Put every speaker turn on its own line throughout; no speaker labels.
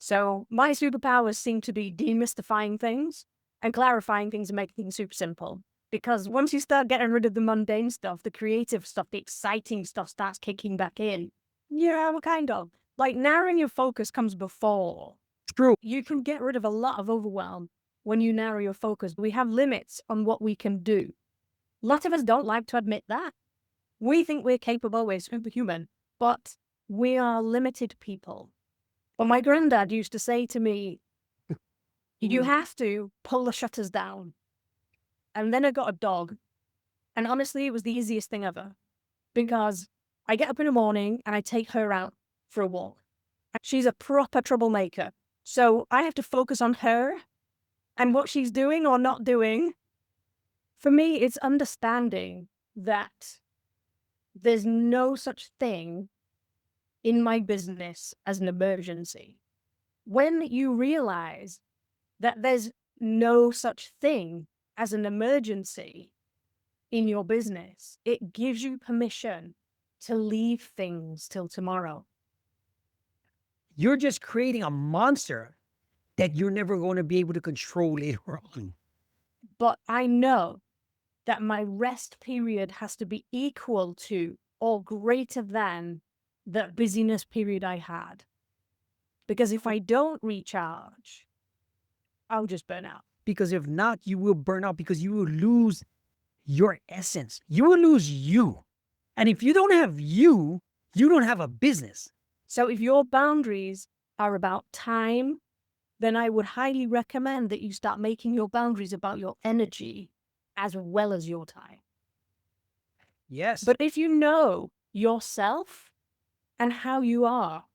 So my superpowers seem to be demystifying things and clarifying things and making things super simple. Because once you start getting rid of the mundane stuff, the creative stuff, the exciting stuff starts kicking back in. Yeah, well, kind of. Like narrowing your focus comes before.
True.
You can get rid of a lot of overwhelm when you narrow your focus. We have limits on what we can do. A lot of us don't like to admit that. We think we're capable, we're superhuman, but we are limited people. But my granddad used to say to me, you have to pull the shutters down. And then I got a dog. And honestly, it was the easiest thing ever because I get up in the morning and I take her out for a walk. She's a proper troublemaker. So I have to focus on her and what she's doing or not doing. For me, it's understanding that there's no such thing in my business as an emergency. When you realize that there's no such thing as an emergency in your business, it gives you permission to leave things till tomorrow.
You're just creating a monster that you're never going to be able to control later on.
But I know that my rest period has to be equal to or greater than the busyness period I had. Because if I don't recharge, I'll just burn out.
Because if not, you will burn out because you will lose your essence. You will lose you. And if you don't have you don't have a business.
So if your boundaries are about time, then I would highly recommend that you start making your boundaries about your energy as well as your time.
Yes.
But if you know yourself and how you are,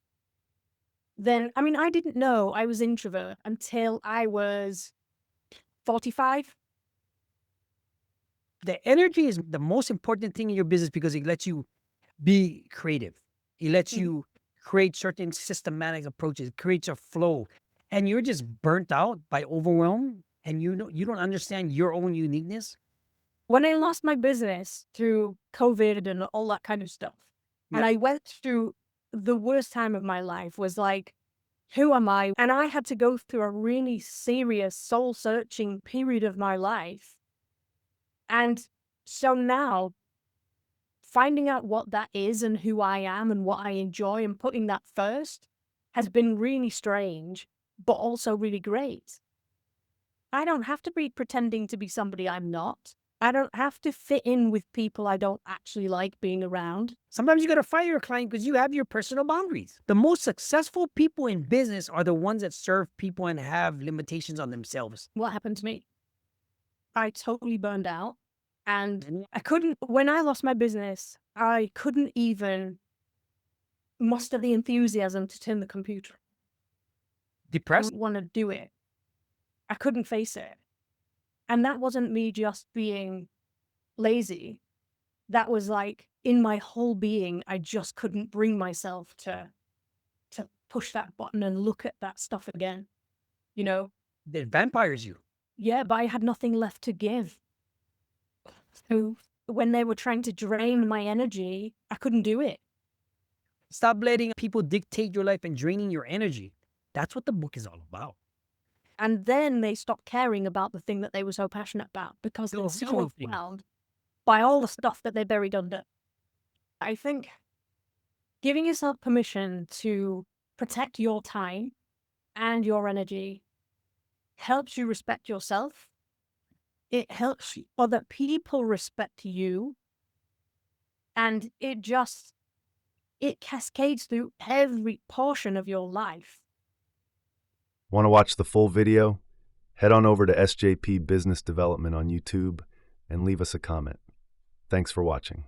then, I mean, I didn't know I was introvert until I was 45.
The energy is the most important thing in your business because it lets you be creative. It lets you create certain systematic approaches. It creates a flow. And you're just burnt out by overwhelm and you don't understand your own uniqueness.
When I lost my business through COVID and all that kind of stuff, and I went through the worst time of my life, was like, who am I? And I had to go through a really serious soul searching period of my life. And so now finding out what that is and who I am and what I enjoy and putting that first has been really strange, but also really great. I don't have to be pretending to be somebody I'm not. I don't have to fit in with people I don't actually like being around.
Sometimes you got to fire your client because you have your personal boundaries. The most successful people in business are the ones that serve people and have limitations on themselves.
What happened to me? I totally burned out. And I couldn't, when I lost my business, I couldn't even muster the enthusiasm to turn the computer. I
Depressed?
didn't want to do it. I couldn't face it. And that wasn't me just being lazy. That was like in my whole being, I just couldn't bring myself to push that button and look at that stuff again. You know?
It vampires you.
Yeah, but I had nothing left to give. So when they were trying to drain my energy, I couldn't do it.
Stop letting people dictate your life and draining your energy. That's what the book is all about.
And then they stopped caring about the thing that they were so passionate about because they were so overwhelmed by all the stuff that they buried under. I think giving yourself permission to protect your time and your energy helps you respect yourself. It helps other people respect you. And it cascades through every portion of your life.
Want to watch the full video? Head on over to SJP Business Development on YouTube and leave us a comment. Thanks for watching.